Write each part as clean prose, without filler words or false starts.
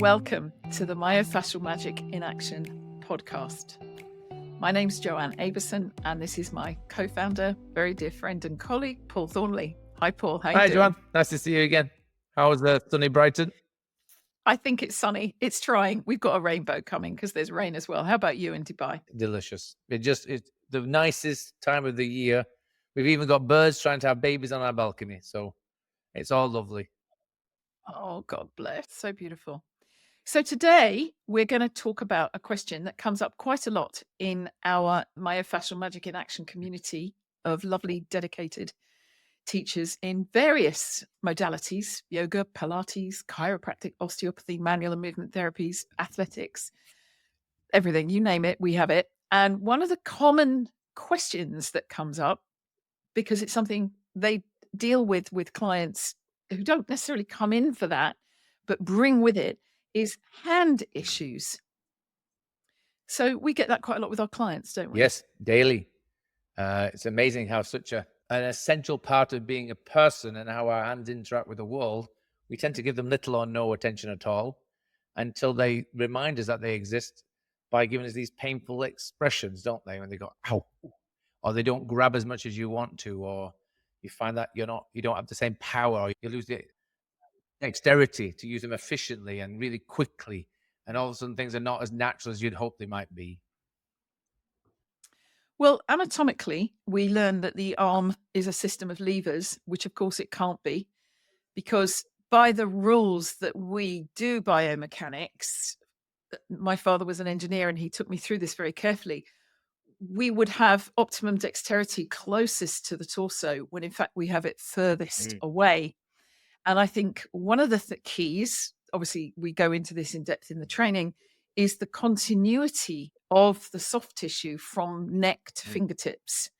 Welcome to the Myofascial Magic in Action podcast. My name's Joanne, Avison, and this is my co-founder, very dear friend and colleague, Paul Thornley. Hi, Paul. How you doing? Hi, Joanne. Nice to see you again. How was sunny Brighton? I think it's sunny. It's trying. We've got a rainbow coming because there's rain as well. How about you in Dubai? Delicious. It's the nicest time of the year. We've even got birds trying to have babies on our balcony. So it's all lovely. Oh, God bless. So beautiful. So today we're going to talk about a question that comes up quite a lot in our Myofascial Magic in Action community of lovely, dedicated teachers in various modalities: yoga, Pilates, chiropractic, osteopathy, manual and movement therapies, athletics, everything, you name it, we have it. And one of the common questions that comes up, because it's something they deal with clients who don't necessarily come in for that, but bring with it, is hand issues. So we get that quite a lot with our clients, don't we? Yes, daily. It's amazing how such an essential part of being a person and how our hands interact with the world, we tend to give them little or no attention at all until they remind us that they exist by giving us these painful expressions, don't they? When they go, ow, or they don't grab as much as you want to, or you find that you don't have the same power, or you lose the dexterity to use them efficiently and really quickly. And all of a sudden things are not as natural as you'd hope they might be. Well, anatomically, we learn that the arm is a system of levers, which of course it can't be, because by the rules that we do biomechanics, my father was an engineer and he took me through this very carefully. We would have optimum dexterity closest to the torso when in fact we have it furthest away. And I think one of the keys, obviously we go into this in depth in the training, is the continuity of the soft tissue from neck to fingertips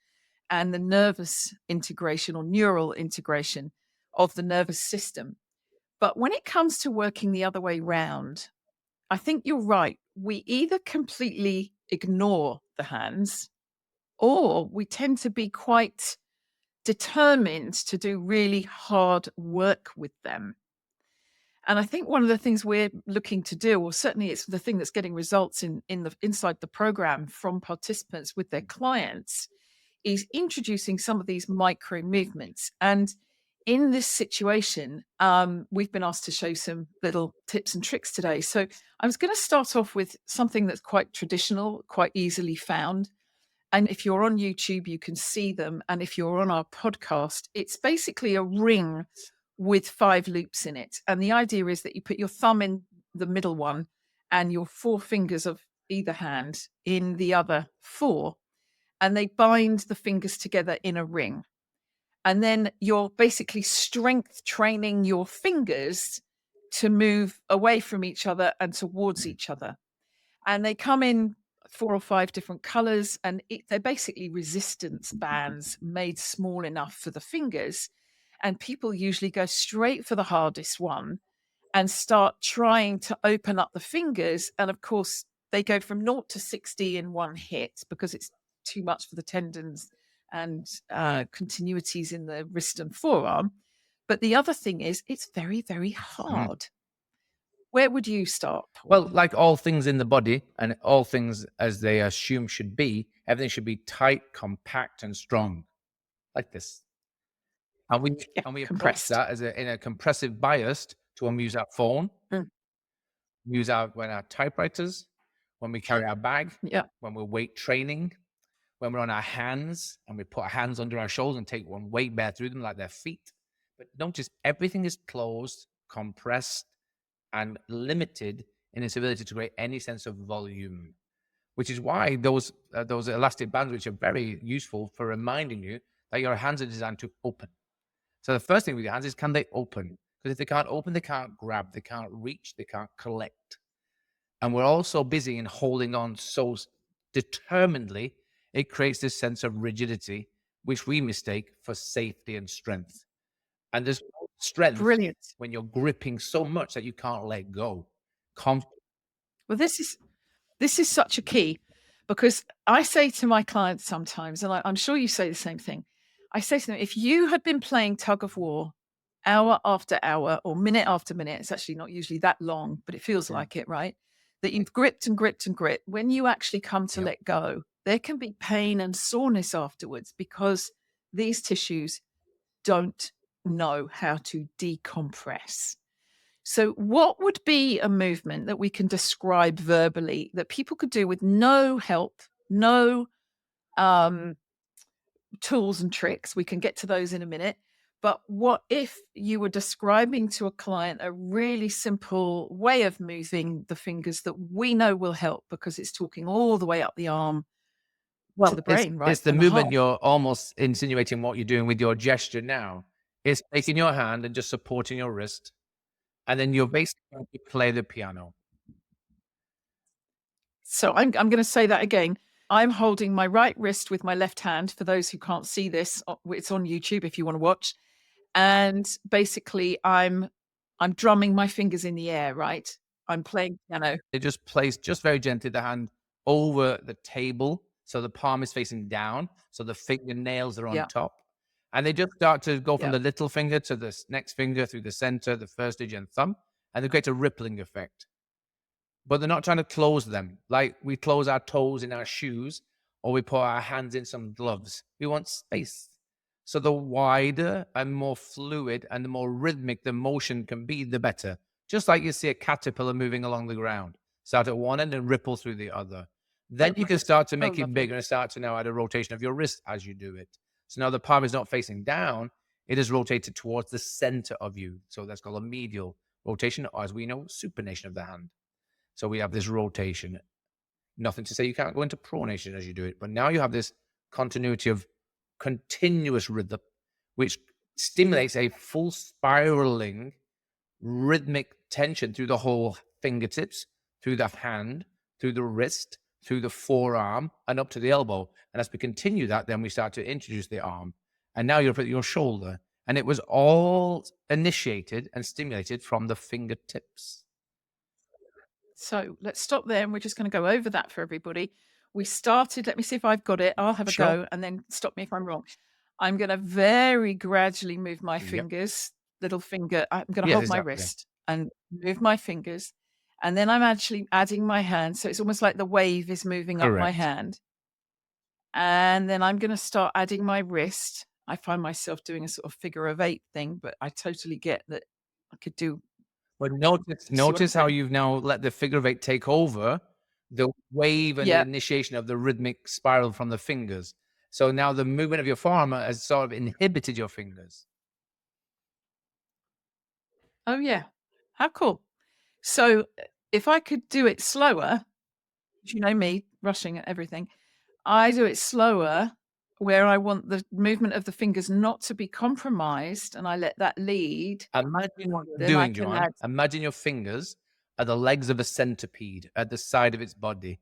and the nervous integration or neural integration of the nervous system. But when it comes to working the other way round, I think you're right. We either completely ignore the hands or we tend to be quite determined to do really hard work with them. And I think one of the things we're looking to do, or certainly it's the thing that's getting results inside the program from participants with their clients, is introducing some of these micro movements. And in this situation, we've been asked to show some little tips and tricks today. So I was going to start off with something that's quite traditional, quite easily found. And if you're on YouTube, you can see them. And if you're on our podcast, it's basically a ring with 5 loops in it. And the idea is that you put your thumb in the middle one and your 4 fingers of either hand in the other 4, and they bind the fingers together in a ring. And then you're basically strength training your fingers to move away from each other and towards each other. And they come in 4 or 5 different colors, and they're basically resistance bands made small enough for the fingers. And people usually go straight for the hardest one and start trying to open up the fingers. And of course, they go from 0 to 60 in one hit because it's too much for the tendons and continuities in the wrist and forearm. But the other thing is, it's very, very hard. Where would you start, Paul? Well, like all things in the body and all things as they assume should be, everything should be tight, compact, and strong, like this. And we approach that as in a compressive bias to when we use our phone, we use when our typewriters, when we carry our bag, when we're weight training, when we're on our hands and we put our hands under our shoulders and take one weight bear through them like their feet. But notice everything is closed, compressed, and limited in its ability to create any sense of volume, which is why those elastic bands, which are very useful for reminding you that your hands are designed to open. So the first thing with your hands is, can they open? Because if they can't open, they can't grab, they can't reach, they can't collect. And we're all so busy in holding on so determinedly, it creates this sense of rigidity, which we mistake for safety and strength. And there's strength when you're gripping so much that you can't let go. Well, this is such a key, because I say to my clients sometimes, and I'm sure you say the same thing, I say to them, if you had been playing tug of war hour after hour or minute after minute, it's actually not usually that long, but it feels Yeah. like it, right? That you've gripped and gripped and gripped. When you actually come to Yep. let go, there can be pain and soreness afterwards because these tissues don't know how to decompress. So, what would be a movement that we can describe verbally that people could do with no help, no um, tools and tricks? We can get to those in a minute. But what if you were describing to a client a really simple way of moving the fingers that we know will help because it's talking all the way up the arm to Well, the it's brain, it's right? the And the heart. movement you're almost insinuating what you're doing with your gesture now. It's taking your hand and just supporting your wrist, and then you're basically going to play the piano. So I'm going to say that again. I'm holding my right wrist with my left hand. For those who can't see this, it's on YouTube if you want to watch. And basically, I'm drumming my fingers in the air. Right, I'm playing piano. They just place just very gently the hand over the table, so the palm is facing down, so the fingernails are on Yeah, top, and they just start to go from yeah. the little finger to the next finger through the center, the first digit, and thumb, and they create a rippling effect. But they're not trying to close them like we close our toes in our shoes or we put our hands in some gloves. We want space. So the wider and more fluid and the more rhythmic the motion can be, the better. Just like you see a caterpillar moving along the ground. Start at one end and ripple through the other. Then you can start to Oh, make it lovely. bigger and start to now add a rotation of your wrist as you do it. So now the palm is not facing down, it is rotated towards the center of you. So that's called a medial rotation, or as we know, supination of the hand. So we have this rotation. Nothing to say you can't go into pronation as you do it, but now you have this continuity of continuous rhythm, which stimulates a full spiraling rhythmic tension through the whole fingertips, through the hand, through the wrist, through the forearm, and up to the elbow. And as we continue that, then we start to introduce the arm. And now you're at your shoulder. And it was all initiated and stimulated from the fingertips. So let's stop there and we're just going to go over that for everybody. We started, let me see if I've got it. I'll have a Sure. go and then stop me if I'm wrong. I'm going to very gradually move my Yep. fingers, little finger. I'm going to Yes, hold my exactly. wrist and move my fingers. And then I'm actually adding my hand. So it's almost like the wave is moving up my Correct. hand. And then I'm going to start adding my wrist. I find myself doing a sort of figure of eight thing, but I totally get that I could do. But notice You see what I'm notice how saying? you've now let the figure of eight take over the wave and the Yeah. initiation of the rhythmic spiral from the fingers. So now the movement of your forearm has sort of inhibited your fingers. Oh, yeah. How cool. So, if I could do it slower, you know me, rushing at everything, I do it slower where I want the movement of the fingers not to be compromised, and I let that lead, Imagine what you're then I doing, can Joanne. add. Imagine your fingers are the legs of a centipede at the side of its body.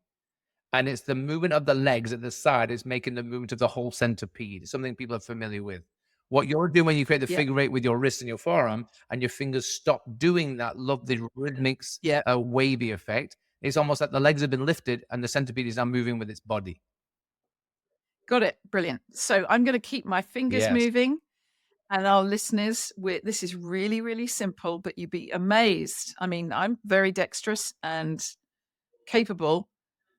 And it's the movement of the legs at the side is making the movement of the whole centipede, something people are familiar with. What you're doing when you create the Yeah, figure eight with your wrist and your forearm, and your fingers stop doing that lovely rhythmic, yeah. wavy effect, it's almost like the legs have been lifted and the centipede is now moving with its body. Got it. Brilliant. So, I'm gonna keep my fingers Yes. moving, and our listeners, this is really, really simple, but you'd be amazed. I mean, I'm very dexterous and capable,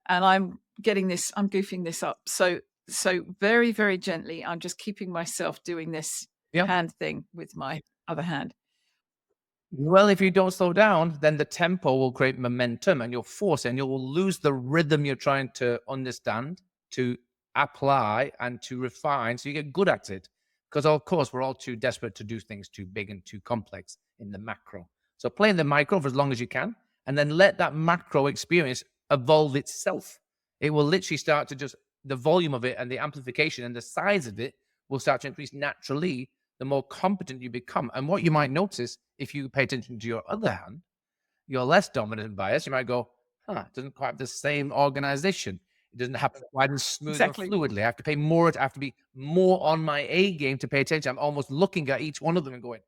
and I'm goofing this up. So very, very gently, I'm just keeping myself doing this Yeah. hand thing with my other hand. Well, if you don't slow down, then the tempo will create momentum and you'll force it and you will lose the rhythm you're trying to understand, to apply and to refine so you get good at it. Because, of course, we're all too desperate to do things too big and too complex in the macro. So play in the micro for as long as you can and then let that macro experience evolve itself. It will literally start to just, the volume of it and the amplification and the size of it will start to increase naturally the more competent you become. And what you might notice if you pay attention to your other hand, you're less dominant and biased. You might go, it doesn't quite have the same organization. It doesn't happen quite as smooth and Exactly. fluidly. I have to pay more. I have to be more on my A game to pay attention. I'm almost looking at each one of them and going,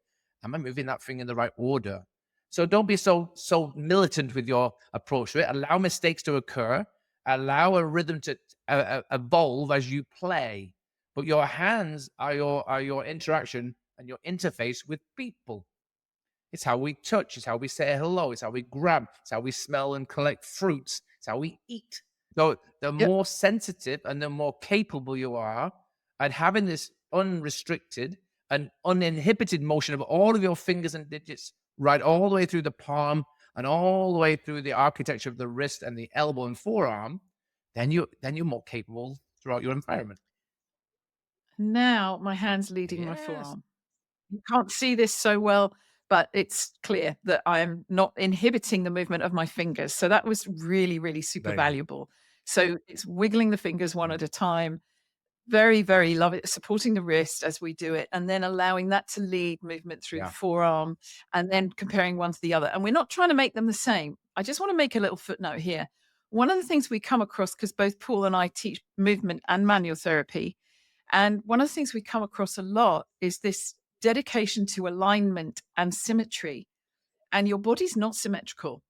am I moving that thing in the right order? So don't be so militant with your approach to it. Allow mistakes to occur. Allow a rhythm to evolve as you play. But your hands are your interaction and your interface with people. It's how we touch, it's how we say hello, it's how we grab, it's how we smell and collect fruits, it's how we eat. So the Yep. more sensitive and the more capable you are at having this unrestricted and uninhibited motion of all of your fingers and digits right all the way through the palm and all the way through the architecture of the wrist and the elbow and forearm, then you're more capable throughout your environment. Now my hand's leading my Yes. forearm. You can't see this so well, but it's clear that I am not inhibiting the movement of my fingers. So that was really, really super Very good. valuable. So it's wiggling the fingers one Mm. at a time. Very, very love it. Supporting the wrist as we do it, and then allowing that to lead movement through the Yeah. forearm, and then comparing one to the other. And we're not trying to make them the same. I just want to make a little footnote here. One of the things we come across, because both Paul and I teach movement and manual therapy, and one of the things we come across a lot is this dedication to alignment and symmetry. And your body's not symmetrical.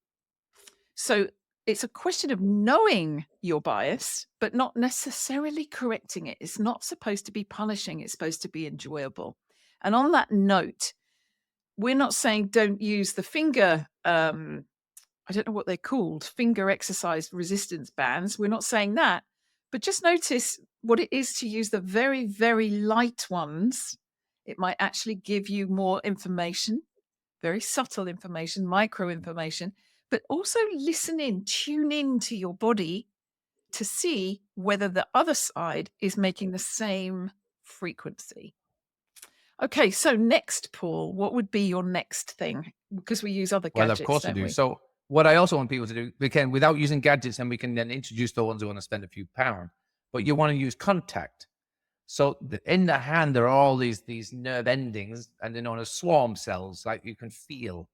So it's a question of knowing your bias, but not necessarily correcting it. It's not supposed to be punishing, it's supposed to be enjoyable. And on that note, we're not saying don't use the finger, I don't know what they're called, finger exercise resistance bands. We're not saying that, but just notice what it is to use the very, very light ones. It might actually give you more information, very subtle information, micro information, but also listen in, tune in to your body to see whether the other side is making the same frequency. Okay, so next, Paul, what would be your next thing? Because we use other Well, of gadgets, course we don't do. we? So what I also want people to do, we can, without using gadgets, and we can then introduce the ones who want to spend a few pounds, but you want to use contact. So in the hand, there are all these nerve endings, and they're known as swarm cells, like you can feel.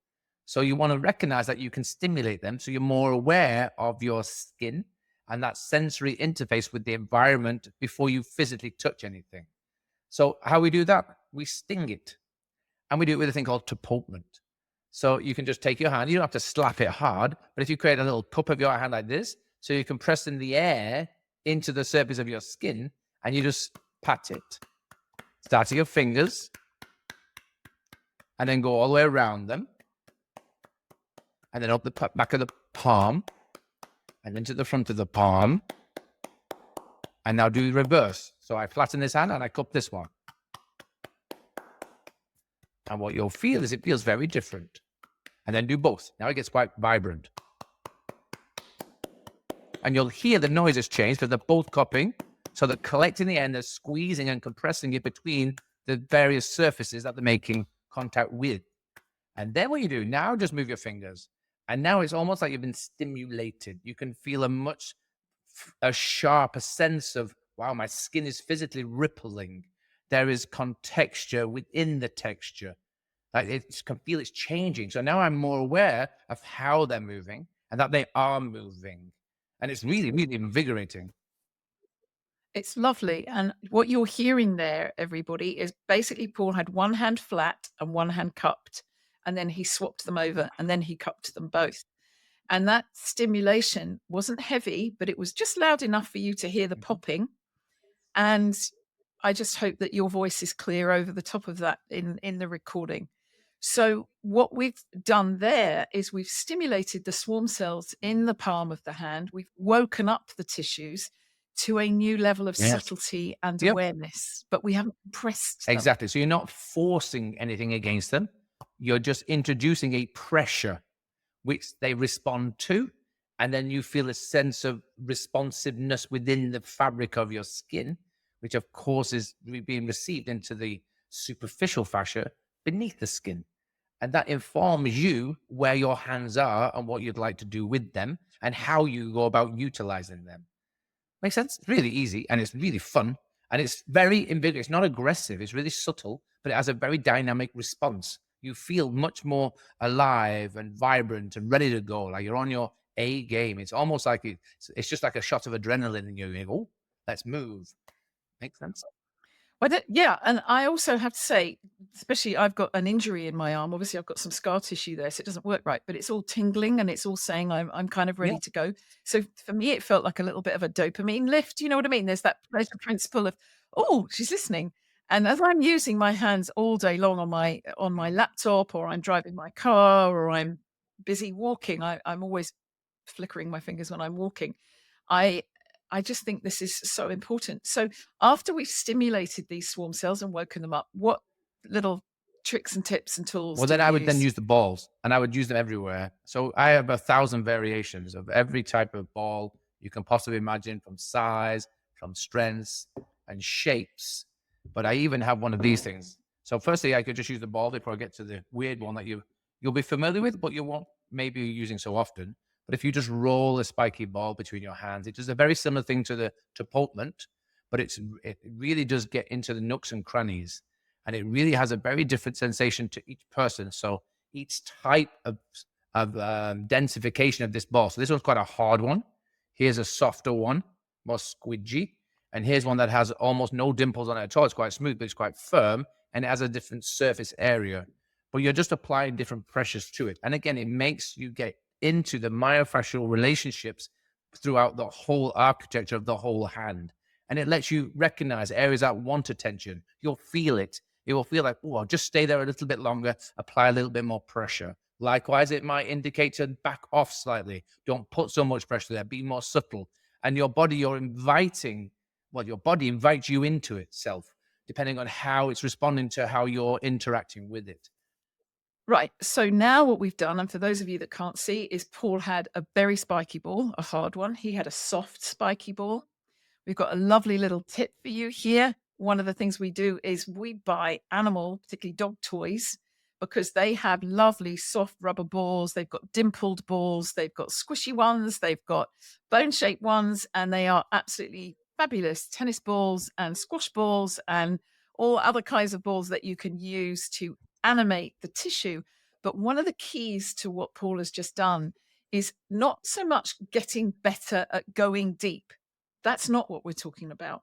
So you want to recognize that you can stimulate them, so you're more aware of your skin and that sensory interface with the environment before you physically touch anything. So how we do that? We sting it, and we do it with a thing called Dupuytren. So you can just take your hand. You don't have to slap it hard, but if you create a little cup of your hand like this, so you can press in the air into the surface of your skin, and you just pat it. Start at your fingers, and then go all the way around them, and then up the back of the palm, and then to the front of the palm. And now do reverse. So I flatten this hand and I cup this one. And what you'll feel is it feels very different. And then do both. Now it gets quite vibrant. And you'll hear the noises change because they're both cupping. So they're collecting the end, they're squeezing and compressing it between the various surfaces that they're making contact with. And then what you do, now just move your fingers. And now it's almost like you've been stimulated. You can feel a sharper sense of, wow, my skin is physically rippling. There is contexture within the texture. Like it can feel it's changing. So now I'm more aware of how they're moving and that they are moving. And it's really, really invigorating. It's lovely. And what you're hearing there, everybody, is basically Paul had one hand flat and one hand cupped, and then he swapped them over and then he cupped them both. And that stimulation wasn't heavy, but it was just loud enough for you to hear the Mhm. popping. And I just hope that your voice is clear over the top of that in the recording. So what we've done there is we've stimulated the swarm cells in the palm of the hand. We've woken up the tissues to a new level of Yes. subtlety and Yep. awareness, but we haven't pressed them. Exactly. So you're not forcing anything against them. You're just introducing a pressure which they respond to. And then you feel a sense of responsiveness within the fabric of your skin, which of course is being received into the superficial fascia beneath the skin. And that informs you where your hands are and what you'd like to do with them and how you go about utilizing them. Makes sense? It's really easy and it's really fun. And it's very invigorating. It's not aggressive. It's really subtle, but it has a very dynamic response. You feel much more alive and vibrant and ready to go. Like you're on your A game. It's almost like it's just like a shot of adrenaline in you. You go, oh, let's move. Makes sense? Well, yeah, and I also have to say, especially I've got an injury in my arm. Obviously, I've got some scar tissue there, so it doesn't work right. But it's all tingling, and it's all saying I'm kind of Yeah. ready to go. So for me, it felt like a little bit of a dopamine lift. You know what I mean? There's that pleasure principle of, oh, she's listening, And as I'm using my hands all day long on my laptop, or I'm driving my car, or I'm busy walking, I'm always flickering my fingers when I'm walking. I I just think this is so important. So after we've stimulated these swarm cells and woken them up, what little tricks and tips and tools Well, do then we I would then use? use the balls, and I would use them everywhere. So I have 1,000 variations of every type of ball you can possibly imagine, from size, from strengths, and shapes. But I even have one of these things. So firstly, I could just use the ball before I get to the weird one that you'll be familiar with, but you won't maybe using so often. But if you just roll a spiky ball between your hands, it does a very similar thing to the to pulpment, but it really does get into the nooks and crannies, and it really has a very different sensation to each person. So each type of densification of this ball. So this one's quite a hard one. Here's a softer one, more squidgy, and here's one that has almost no dimples on it at all. It's quite smooth, but it's quite firm, and it has a different surface area. But you're just applying different pressures to it, and again, it makes you get into the myofascial relationships throughout the whole architecture of the whole hand. And it lets you recognize areas that want attention. You'll feel it. It will feel like, oh, I'll just stay there a little bit longer, apply a little bit more pressure. Likewise, it might indicate to back off slightly. Don't put so much pressure there. Be more subtle. And your body, you're inviting, well, your body invites you into itself, depending on how it's responding to how you're interacting with it. Right. So now what we've done, and for those of you that can't see, is Paul had a very spiky ball, a hard one. He had a soft, spiky ball. We've got a lovely little tip for you here. One of the things we do is we buy animal, particularly dog toys, because they have lovely soft rubber balls. They've got dimpled balls. They've got squishy ones. They've got bone shaped ones, and they are absolutely fabulous. Tennis balls and squash balls and all other kinds of balls that you can use to animate the tissue. But one of the keys to what Paul has just done is not so much getting better at going deep. That's not what we're talking about.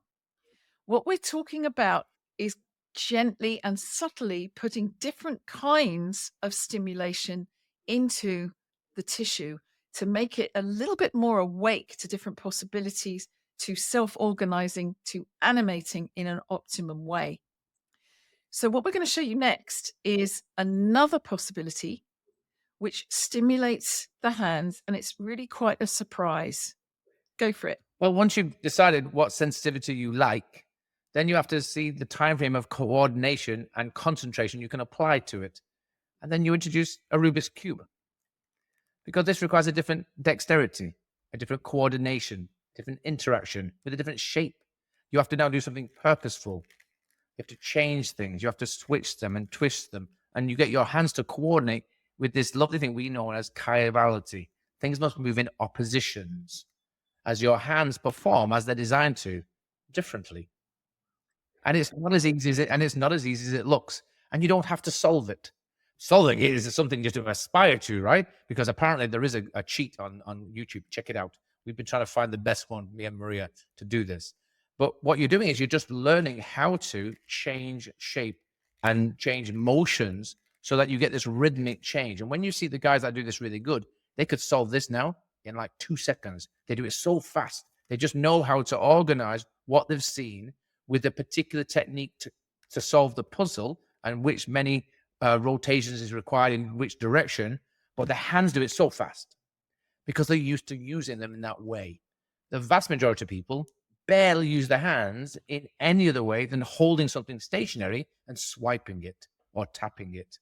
What we're talking about is gently and subtly putting different kinds of stimulation into the tissue to make it a little bit more awake to different possibilities, to self organizing, to animating in an optimum way. So, what we're going to show you next is another possibility which stimulates the hands, and it's really quite a surprise. Go for it. Well, once you've decided what sensitivity you like, then you have to see the time frame of coordination and concentration you can apply to it. And then you introduce a Rubik's Cube, because this requires a different dexterity, a different coordination, different interaction with a different shape. You have to now do something purposeful. You have to change things. You have to switch them and twist them. And you get your hands to coordinate with this lovely thing we know as chirality. Things must move in oppositions as your hands perform as they're designed to, differently. And it's not as easy as it looks. And you don't have to solve it. Solving it is something just to aspire to, right? Because apparently there is a cheat on YouTube. Check it out. We've been trying to find the best one, me and Maria, to do this. But what you're doing is you're just learning how to change shape and change motions so that you get this rhythmic change. And when you see the guys that do this really good, they could solve this now in like 2 seconds. They do it so fast. They just know how to organize what they've seen with a particular technique to solve the puzzle, and which many rotations is required in which direction. But the hands do it so fast because they're used to using them in that way. The vast majority of people barely use their hands in any other way than holding something stationary and swiping it or tapping it.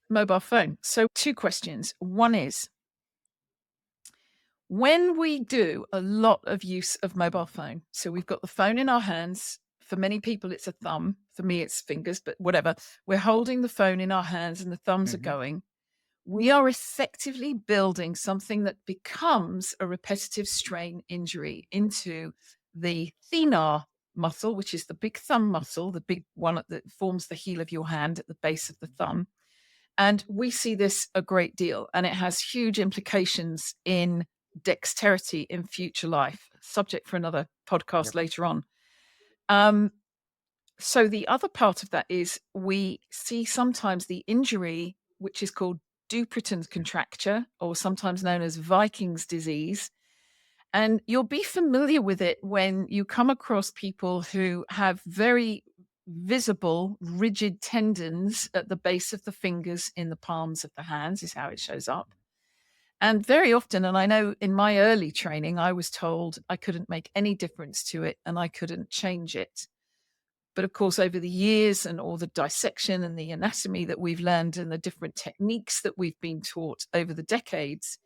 Mobile phone. So, two questions. One is, when we do a lot of use of mobile phone, so we've got the phone in our hands. For many people, it's a thumb. For me, it's fingers, but whatever. We're holding the phone in our hands and the thumbs are going. We are effectively building something that becomes a repetitive strain injury into the thenar muscle, which is the big thumb muscle, the big one that forms the heel of your hand at the base of the thumb. And we see this a great deal, and it has huge implications in dexterity in future life. Subject for another podcast later on. So the other part of that is we see sometimes the injury, which is called Dupuytren's contracture, or sometimes known as Vikings disease. And you'll be familiar with it when you come across people who have very visible, rigid tendons at the base of the fingers in the palms of the hands, is how it shows up. And very often, and I know in my early training, I was told I couldn't make any difference to it and I couldn't change it. But of course, over the years and all the dissection and the anatomy that we've learned and the different techniques that we've been taught over the decades,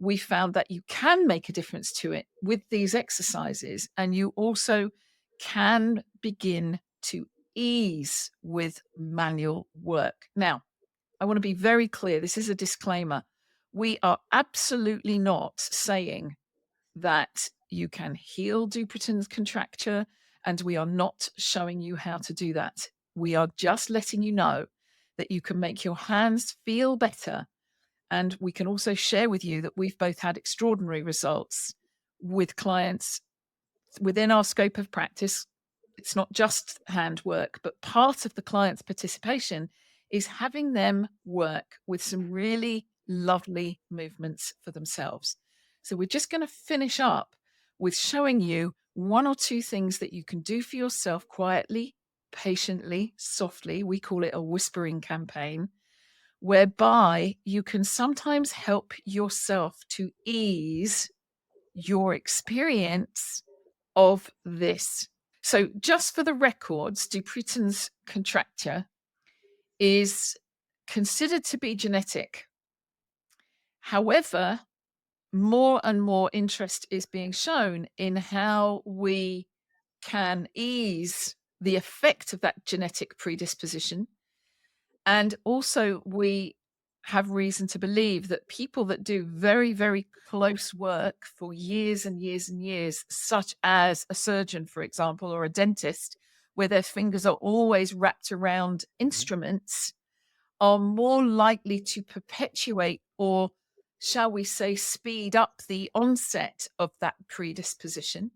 we found that you can make a difference to it with these exercises. And you also can begin to ease with manual work. Now, I want to be very clear. This is a disclaimer. We are absolutely not saying that you can heal Dupuytren's contracture, and we are not showing you how to do that. We are just letting you know that you can make your hands feel better. And we can also share with you that we've both had extraordinary results with clients within our scope of practice. It's not just handwork, but part of the client's participation is having them work with some really lovely movements for themselves. So we're just going to finish up with showing you one or two things that you can do for yourself quietly, patiently, softly. We call it a whispering campaign, whereby you can sometimes help yourself to ease your experience of this. So, just for the records, Dupuytren's contracture is considered to be genetic. However, more and more interest is being shown in how we can ease the effect of that genetic predisposition. And also, we have reason to believe that people that do very, very close work for years and years and years, such as a surgeon, for example, or a dentist, where their fingers are always wrapped around instruments, are more likely to perpetuate, or shall we say, speed up the onset of that predisposition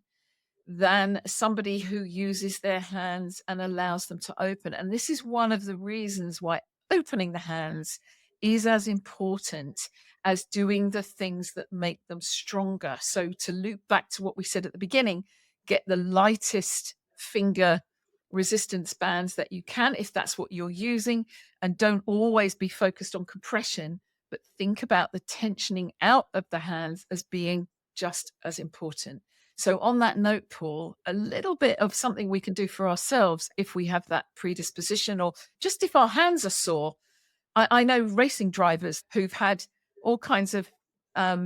than somebody who uses their hands and allows them to open. And this is one of the reasons why opening the hands is as important as doing the things that make them stronger. So, to loop back to what we said at the beginning, get the lightest finger resistance bands that you can, if that's what you're using, and don't always be focused on compression, but think about the tensioning out of the hands as being just as important. So, on that note, Paul, a little bit of something we can do for ourselves if we have that predisposition, or just if our hands are sore. I know racing drivers who've had all kinds of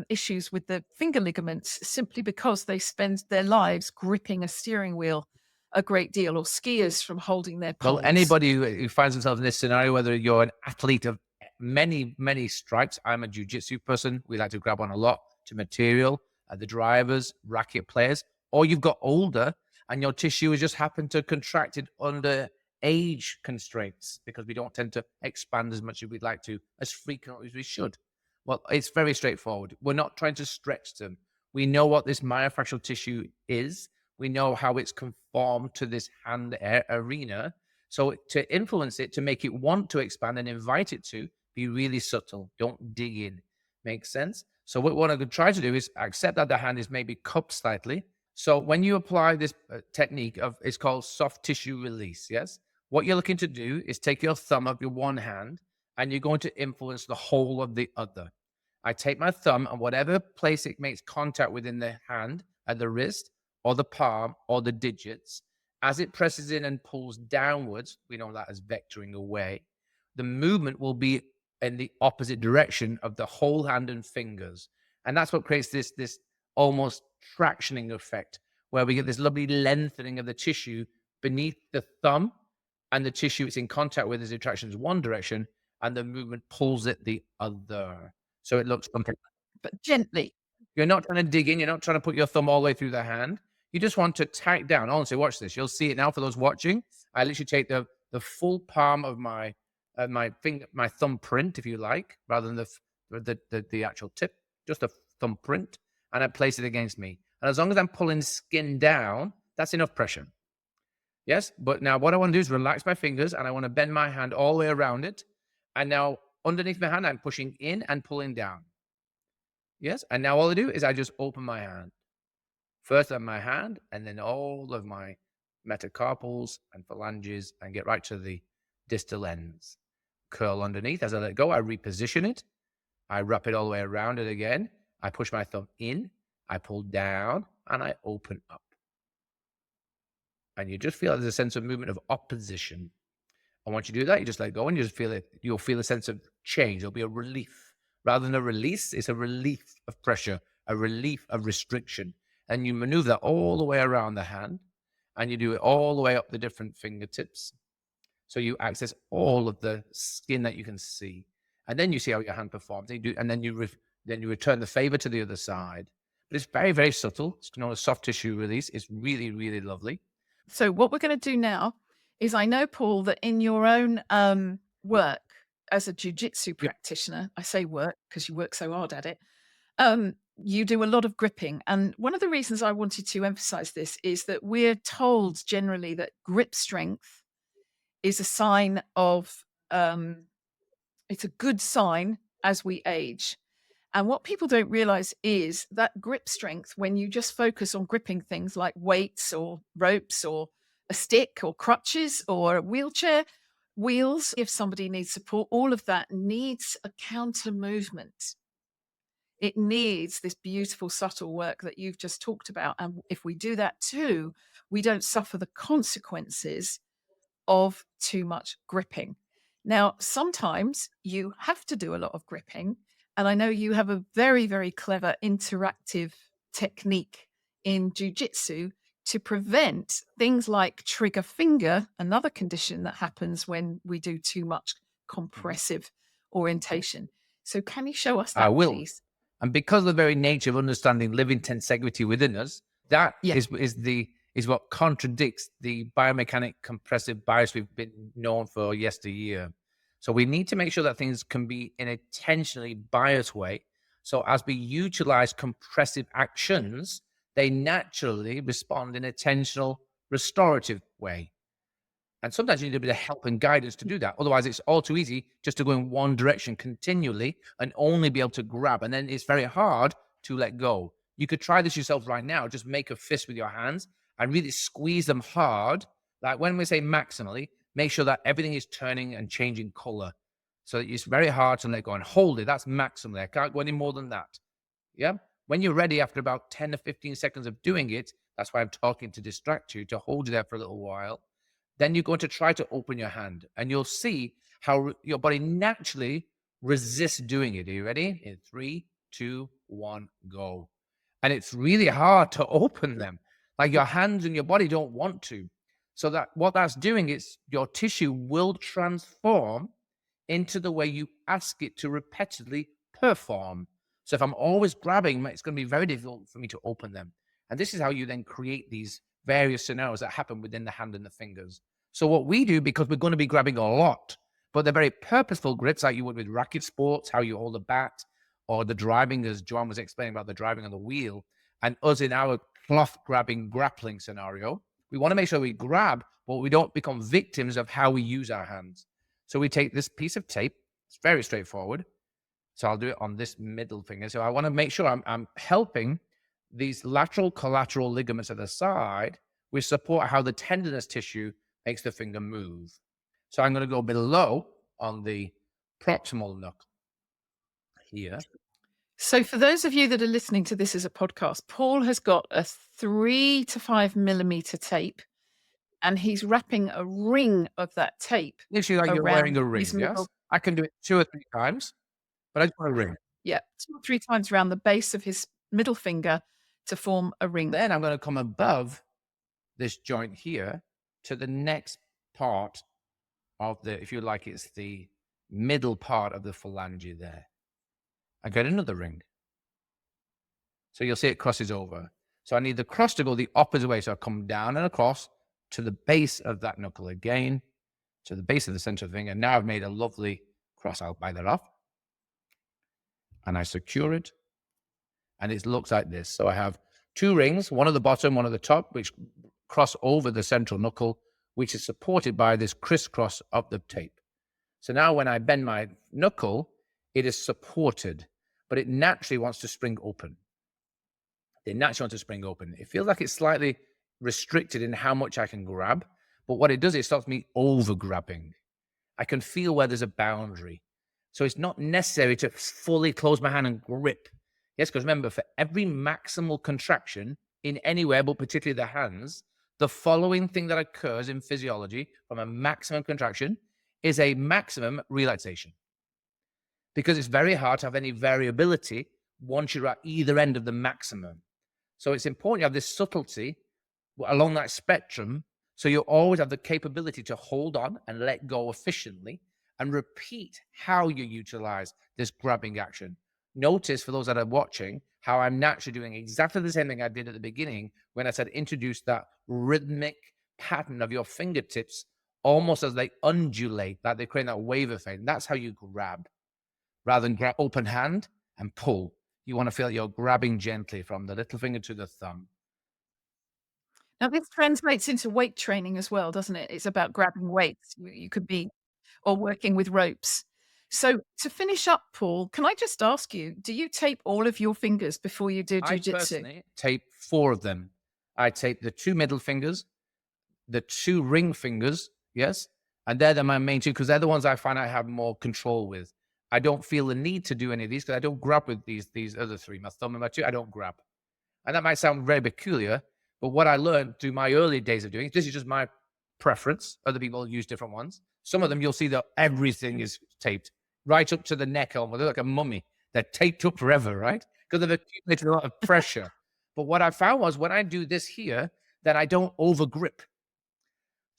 issues with the finger ligaments simply because they spend their lives gripping a steering wheel a great deal, or skiers from holding their poles. Well, anybody who finds themselves in this scenario, whether you're an athlete of many, many stripes, I'm a jiu-jitsu person. We like to grab on a lot to material, the drivers, racket players, or you've got older and your tissue has just happened to contract it under age constraints because we don't tend to expand as much as we'd like to, as frequently as we should. Well, it's very straightforward. We're not trying to stretch them. We know what this myofascial tissue is. We know how it's conformed to this hand arena. So to influence it, to make it want to expand and invite it to, be really subtle. Don't dig in. Makes sense? So what we want to try to do is accept that the hand is maybe cupped slightly. So when you apply this technique of, it's called soft tissue release, yes? What you're looking to do is take your thumb of your one hand and you're going to influence the whole of the other. I take my thumb and whatever place it makes contact within the hand, at the wrist, or the palm, or the digits, as it presses in and pulls downwards, we know that as vectoring away, the movement will be in the opposite direction of the whole hand and fingers. And that's what creates this almost tractioning effect, where we get this lovely lengthening of the tissue beneath the thumb, and the tissue it's in contact with as attraction is one direction, and the movement pulls it the other. So it looks something. But gently. You're not trying to dig in. You're not trying to put your thumb all the way through the hand. You just want to tight down. Honestly, watch this. You'll see it now for those watching. I literally take the full palm of my finger, my thumbprint, if you like, rather than the actual tip, just a thumbprint, and I place it against me. And as long as I'm pulling skin down, that's enough pressure. Yes, but now what I want to do is relax my fingers, and I want to bend my hand all the way around it. And now underneath my hand, I'm pushing in and pulling down. Yes, and now all I do is I just open my hand. First on my hand, and then all of my metacarpals and phalanges and get right to the distal ends. Curl underneath. As I let go, I reposition it. I wrap it all the way around it again. I push my thumb in, I pull down, and I open up. And you just feel there's a sense of movement of opposition. And once you do that, you just let go and you just feel it. You'll feel a sense of change. There'll be a relief. Rather than a release, it's a relief of pressure, a relief of restriction. And you maneuver that all the way around the hand and you do it all the way up the different fingertips. So you access all of the skin that you can see. And then you see how your hand performs. And then you return the favor to the other side. But it's very, very subtle. It's known as soft tissue release. It's really, really lovely. So what we're going to do now is, I know, Paul, that in your own work as a jiu-jitsu practitioner, I say work because you work so hard at it, you do a lot of gripping. And one of the reasons I wanted to emphasize this is that we're told generally that grip strength is a sign of, it's a good sign as we age. And what people don't realize is that grip strength, when you just focus on gripping things like weights or ropes or a stick or crutches or a wheelchair, wheels, if somebody needs support, all of that needs a counter movement. It needs this beautiful, subtle work that you've just talked about. And if we do that too, we don't suffer the consequences of too much gripping. Now, sometimes you have to do a lot of gripping. And I know you have a very, very clever interactive technique in jiu-jitsu to prevent things like trigger finger, another condition that happens when we do too much compressive orientation. So can you show us that, I will. please? And because of the very nature of understanding living tensegrity within us, that is what contradicts the biomechanic compressive bias we've been known for yesteryear. So we need to make sure that things can be in a tensionally biased way. So as we utilize compressive actions, they naturally respond in a tensional restorative way. And sometimes you need a bit of help and guidance to do that. Otherwise, it's all too easy just to go in one direction continually and only be able to grab. And then it's very hard to let go. You could try this yourself right now. Just make a fist with your hands and really squeeze them hard. Like when we say maximally, make sure that everything is turning and changing color. So that it's very hard to let go and hold it. That's maximally. I can't go any more than that. Yeah. When you're ready, after about 10 to 15 seconds of doing it, that's why I'm talking, to distract you, to hold you there for a little while. Then you're going to try to open your hand and you'll see how your body naturally resists doing it. Are you ready? In 3, 2, 1, go. And it's really hard to open them. Like your hands and your body don't want to. So that what that's doing is your tissue will transform into the way you ask it to repetitively perform. So if I'm always grabbing, it's going to be very difficult for me to open them. And this is how you then create these various scenarios that happen within the hand and the fingers. So what we do, because we're going to be grabbing a lot, but they're very purposeful grips, like you would with racket sports, how you hold a bat, or the driving, as Joanne was explaining about the driving on the wheel, and us in our cloth grabbing grappling scenario, we want to make sure we grab, but we don't become victims of how we use our hands. So we take this piece of tape. It's very straightforward. So I'll do it on this middle finger. So I want to make sure I'm helping these lateral collateral ligaments at the side, which support how the tendinous tissue makes the finger move. So I'm going to go below on the proximal knuckle here. So for those of you that are listening to this as a podcast, Paul has got a 3 to 5 millimeter tape, and he's wrapping a ring of that tape. Literally like you're wearing a ring, yes? I can do it 2 or 3 times, but I just want a ring. Yeah, 2 or 3 times around the base of his middle finger to form a ring. Then I'm going to come above this joint here to the next part of the, if you like, it's the middle part of the phalange there. I get another ring. So you'll see it crosses over. So I need the cross to go the opposite way. So I come down and across to the base of that knuckle again, to the base of the center of the finger. Now I've made a lovely cross. I'll bite that off. And I secure it. And it looks like this. So I have 2 rings, one at the bottom, one at the top, which cross over the central knuckle, which is supported by this crisscross of the tape. So now when I bend my knuckle, it is supported, but it naturally wants to spring open. It naturally wants to spring open. It feels like it's slightly restricted in how much I can grab. But what it does, it stops me over grabbing. I can feel where there's a boundary. So it's not necessary to fully close my hand and grip. Yes, because remember, for every maximal contraction in anywhere, but particularly the hands, the following thing that occurs in physiology from a maximum contraction is a maximum relaxation. Because it's very hard to have any variability once you're at either end of the maximum. So it's important you have this subtlety along that spectrum, so you always have the capability to hold on and let go efficiently and repeat how you utilize this grabbing action. Notice, for those that are watching, how I'm naturally doing exactly the same thing I did at the beginning when I said introduce that rhythmic pattern of your fingertips almost as they undulate, like they create that wave effect. That's how you grab. Rather than grab open hand and pull, you want to feel like you're grabbing gently from the little finger to the thumb. Now, this translates into weight training as well, doesn't it? It's about grabbing weights. You could be or working with ropes. So to finish up, Paul, can I just ask you, do you tape all of your fingers before you do I jujitsu? personally tape 4 of them. I tape the 2 middle fingers, the 2 ring fingers, yes, and they're my main 2 because they're the ones I find I have more control with. I don't feel the need to do any of these because I don't grab with these other 3. My thumb and my 2, I don't grab. And that might sound very peculiar, but what I learned through my early days of doing it, this is just my preference. Other people use different ones. Some of them you'll see that everything is taped right up to the neck, almost. They're like a mummy. They're taped up forever, right? Because they've accumulated a lot of pressure. But what I found was when I do this here, then I don't over grip.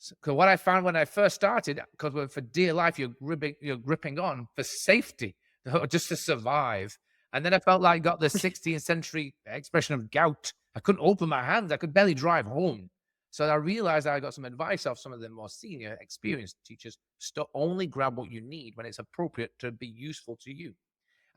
Because what I found when I first started, because for dear life, you're gripping on for safety, just to survive. And then I felt like I got the 16th century expression of gout. I couldn't open my hands. I could barely drive home. So I realized I got some advice off some of the more senior, experienced teachers. Only grab what you need when it's appropriate to be useful to you.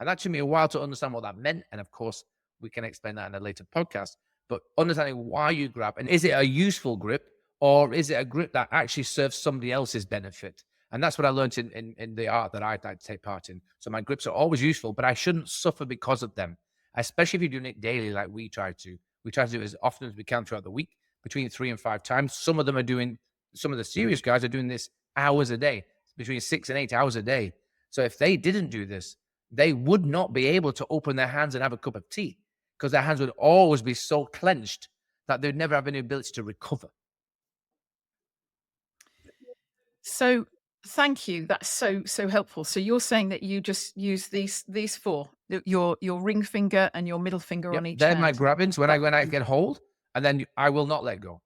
And that took me a while to understand what that meant. And of course, we can explain that in a later podcast. But understanding why you grab, and is it a useful grip, or is it a grip that actually serves somebody else's benefit? And that's what I learned in the art that I take part in. So my grips are always useful, but I shouldn't suffer because of them, especially if you're doing it daily like we try to. We try to do it as often as we can throughout the week, between 3 and 5 times. Some of the serious guys are doing this hours a day, between 6 and 8 hours a day. So if they didn't do this, they would not be able to open their hands and have a cup of tea because their hands would always be so clenched that they'd never have any ability to recover. So thank you. That's so helpful. So you're saying that you just use these 4, your ring finger and your middle finger on each They're hand. my grabbings when I get hold, and then I will not let go.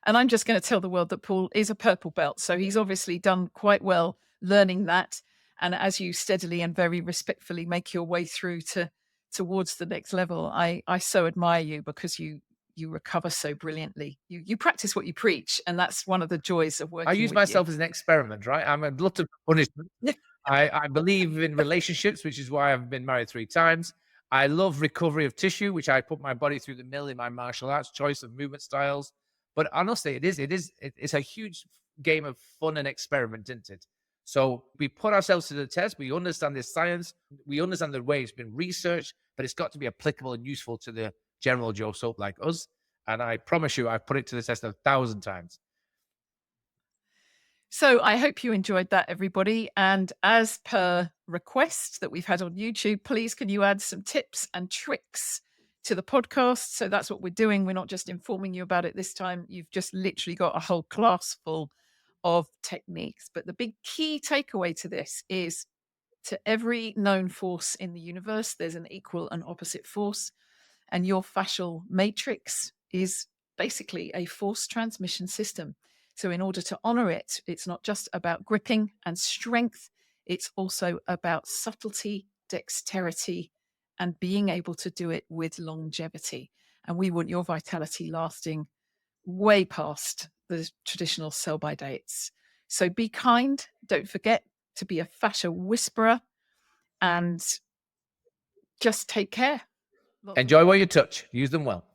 And I'm just going to tell the world that Paul is a purple belt. So he's obviously done quite well learning that. And as you steadily and very respectfully make your way through towards the next level, I so admire you because you recover so brilliantly. You practice what you preach, and that's one of the joys of working. I use myself as an experiment, right? I'm a glutton for punishment. I believe in relationships, which is why I've been married 3 times. I love recovery of tissue, which I put my body through the mill in my martial arts, choice of movement styles. But honestly, it's a huge game of fun and experiment, isn't it? So we put ourselves to the test. We understand this science. We understand the way it's been researched, but it's got to be applicable and useful to the general Joe Soap like us. And I promise you, I've put it to the test 1,000 times. So I hope you enjoyed that, everybody. And as per request that we've had on YouTube, please can you add some tips and tricks to the podcast? So that's what we're doing. We're not just informing you about it this time. You've just literally got a whole class full of techniques. But the big key takeaway to this is to every known force in the universe, there's an equal and opposite force. And your fascial matrix is basically a force transmission system. So in order to honor it, it's not just about gripping and strength, it's also about subtlety, dexterity, and being able to do it with longevity. And we want your vitality lasting way past the traditional sell-by dates. So be kind. Don't forget to be a fascia whisperer and just take care. Enjoy what you touch. Use them well.